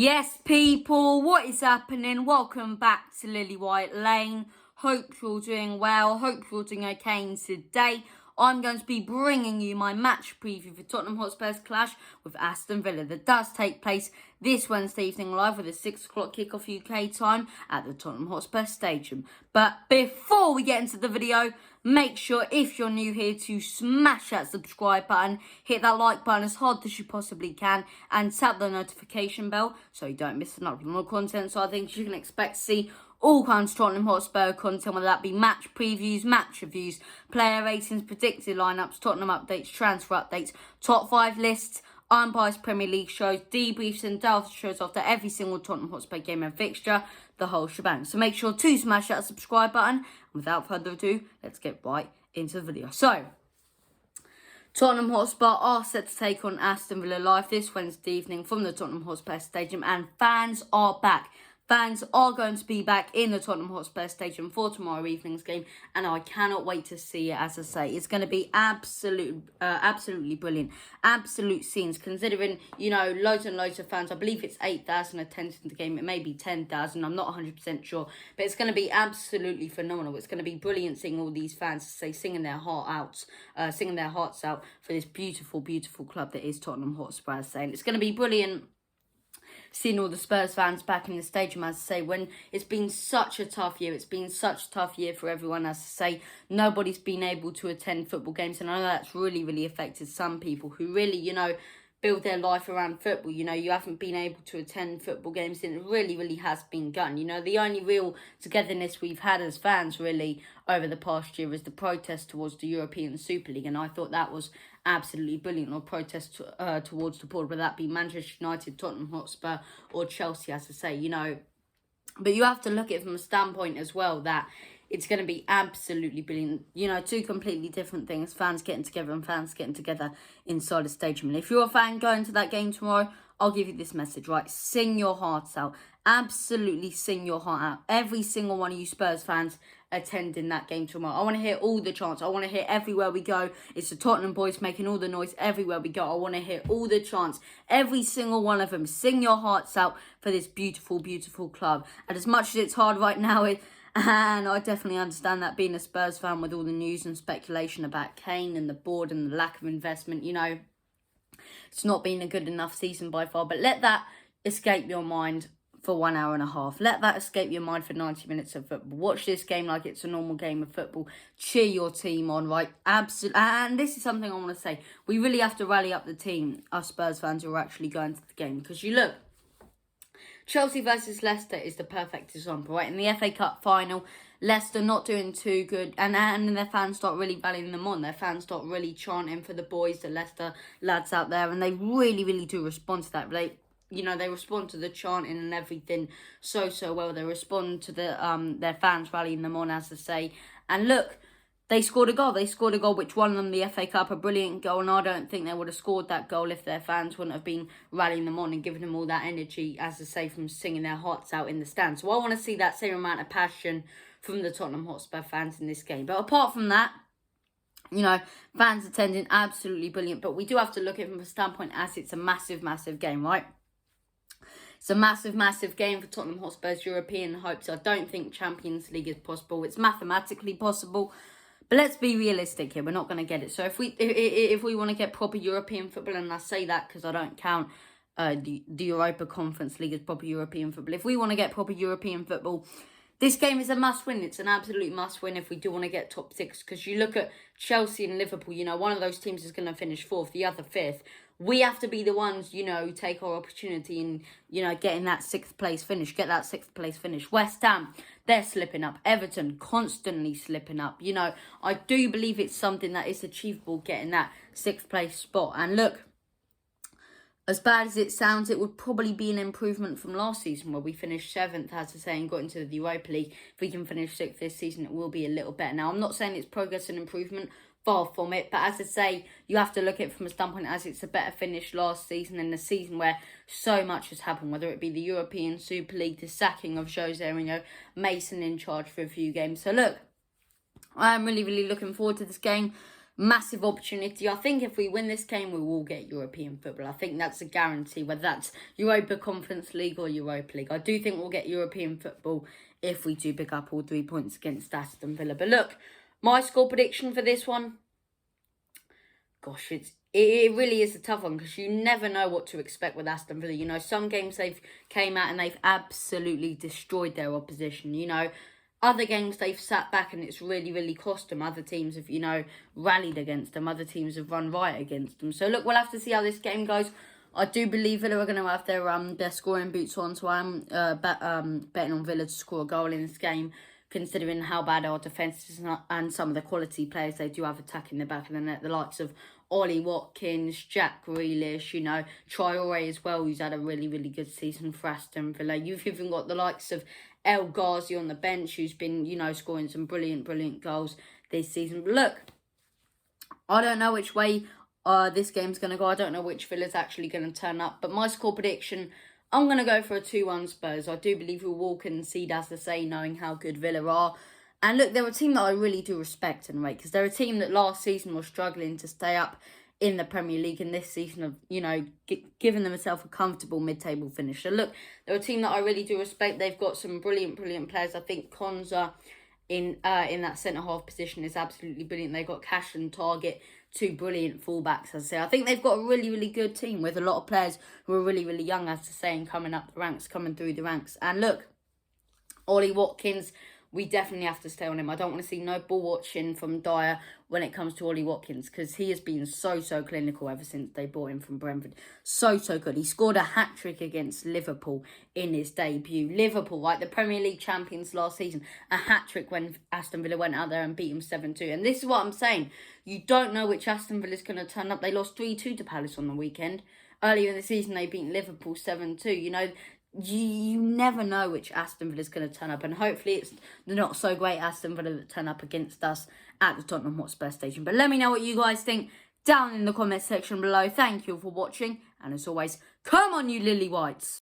Yes, people, what is happening? Welcome back to Lily White Lane. Hope you're doing well. Hope you're doing okay. And today, I'm going to be bringing you my match preview for Tottenham Hotspur's clash with Aston Villa that does take place this Wednesday evening live with a 6 o'clock kickoff UK time at the Tottenham Hotspur Stadium. But before we get into the video, make sure if you're new here to smash that subscribe button, hit that like button as hard as you possibly can, and tap the notification bell so you don't miss another more content. So I think you can expect to see all kinds of Tottenham Hotspur content, whether that be match previews, match reviews, player ratings, predicted lineups, Tottenham updates, transfer updates, top 5 lists, unbiased Premier League shows, debriefs and delve shows after every single Tottenham Hotspur game and fixture, the whole shebang. So make sure to smash that subscribe button. And without further ado, let's get right into the video. So, Tottenham Hotspur are set to take on Aston Villa live this Wednesday evening from the Tottenham Hotspur Stadium, and fans are back. Fans are going to be back in the Tottenham Hotspur Stadium for tomorrow evening's game, and I cannot wait to see it. As I say, it's going to be absolutely brilliant. Absolute scenes, considering, loads and loads of fans. I believe it's 8,000 attending the game. It may be 10,000. I'm not 100% sure, but it's going to be absolutely phenomenal. It's going to be brilliant seeing all these fans singing their hearts out for this beautiful club that is Tottenham Hotspur. As I say, and it's going to be brilliant seeing all the Spurs fans back in the stadium, as I say, when it's been such a tough year. It's been such a tough year for everyone, as I say. Nobody's been able to attend football games, and I know that's really affected some people who really, build their life around football. You haven't been able to attend football games, and it really has been gutting. The only real togetherness we've had as fans, really, over the past year is the protest towards the European Super League, and I thought that was absolutely brilliant. Or protest towards the board, whether that be Manchester United, Tottenham Hotspur, or Chelsea, as I say, But you have to look at it from a standpoint as well that it's going to be absolutely brilliant. Two completely different things. Fans getting together and fans getting together inside a stadium. And if you're a fan going to that game tomorrow, I'll give you this message, right? Sing your hearts out. Absolutely sing your heart out. Every single one of you Spurs fans attending that game tomorrow. I want to hear all the chants. I want to hear everywhere we go. It's the Tottenham boys making all the noise everywhere we go. I want to hear all the chants. Every single one of them. Sing your hearts out for this beautiful club. And as much as it's hard right now, and I definitely understand that, being a Spurs fan with all the news and speculation about Kane and the board and the lack of investment, it's not been a good enough season by far. But let that escape your mind for 1 hour and a half. Let that escape your mind for 90 minutes of football. Watch this game like it's a normal game of football. Cheer your team on, right? Absolutely. And this is something I want to say. We really have to rally up the team, us Spurs fans who are actually going to the game. Because you look, Chelsea versus Leicester is the perfect example, right? In the FA Cup final, Leicester not doing too good, and their fans start really rallying them on. Their fans start really chanting for the boys, the Leicester lads out there, and they really do respond to that. They respond to the chanting and everything so well. They respond to their fans rallying them on, as I say. And look, they scored a goal. They scored a goal which won them the FA Cup, a brilliant goal, and I don't think they would have scored that goal if their fans wouldn't have been rallying them on and giving them all that energy, as I say, from singing their hearts out in the stands. So I want to see that same amount of passion from the Tottenham Hotspur fans in this game. But apart from that, fans attending, absolutely brilliant. But we do have to look at it from a standpoint as it's a massive game, right? It's a massive game for Tottenham Hotspur's European hopes. I don't think Champions League is possible. It's mathematically possible, but let's be realistic here. We're not going to get it. So if we want to get proper European football, and I say that because I don't count the Europa Conference League as proper European football. If we want to get proper European football, this game is a must-win. It's an absolute must-win if we do want to get top 6. Because you look at Chelsea and Liverpool, one of those teams is going to finish 4th, the other 5th. We have to be the ones, who take our opportunity and, getting that 6th place finish. Get that 6th place finish. West Ham, they're slipping up. Everton, constantly slipping up. I do believe it's something that is achievable, getting that 6th place spot. And look, as bad as it sounds, it would probably be an improvement from last season where we finished 7th, as I say, and got into the Europa League. If we can finish 6th this season, it will be a little better. Now, I'm not saying it's progress and improvement, far from it, but as I say, you have to look at it from a standpoint as it's a better finish last season, and a season where so much has happened, whether it be the European Super League, the sacking of Jose Mourinho, Mason in charge for a few games. So look, I'm really looking forward to this game. massive opportunity. I think if we win this game, we will get European football. I think that's a guarantee, whether that's Europa Conference League or Europa League. I do think we'll get European football if we do pick up all 3 points against Aston Villa. But look, my score prediction for this one, gosh, it really is a tough one because you never know what to expect with Aston Villa. You know, some games they've came out and they've absolutely destroyed their opposition. You know, other games they've sat back and it's really, really cost them. Other teams have, you know, rallied against them. Other teams have run riot against them. So look, we'll have to see how this game goes. I do believe Villa are going to have their scoring boots on, so I'm betting on Villa to score a goal in this game, considering how bad our defence is and some of the quality players they do have attacking the back of the net. The likes of Ollie Watkins, Jack Grealish, you know, Traore as well, who's had a really, really good season for Aston Villa. You've even got the likes of El Ghazi on the bench, who's been, you know, scoring some brilliant, brilliant goals this season. But look, I don't know which way this game's going to go. I don't know which Villa's actually going to turn up. But my score prediction, I'm going to go for a 2-1 Spurs. I do believe we will concede, as they say, knowing how good Villa are. And look, they're a team that I really do respect and rate, because they're a team that last season was struggling to stay up in the Premier League, and this season of, you know, giving themselves a comfortable mid-table finish. So look, they're a team that I really do respect. They've got some brilliant, brilliant players. I think Konza in that centre-half position is absolutely brilliant. They've got Cash and Target, 2 brilliant fullbacks, as I say. I think they've got a really, really good team with a lot of players who are really, really young, as I say, and coming up the ranks, coming through the ranks. And look, Ollie Watkins, we definitely have to stay on him. I don't want to see no ball watching from Dyer when it comes to Ollie Watkins, because he has been so clinical ever since they bought him from Brentford. So good. He scored a hat-trick against Liverpool in his debut. Liverpool, like the Premier League champions last season, a hat-trick when Aston Villa went out there and beat him 7-2. And this is what I'm saying. You don't know which Aston Villa is going to turn up. They lost 3-2 to Palace on the weekend. Earlier in the season, they beat Liverpool 7-2. You know, you never know which Aston Villa is going to turn up, and hopefully it's the not so great Aston Villa that turn up against us at the Tottenham Hotspur Stadium. But let me know what you guys think down in the comment section below. Thank you for watching, and as always, come on you Lily Whites.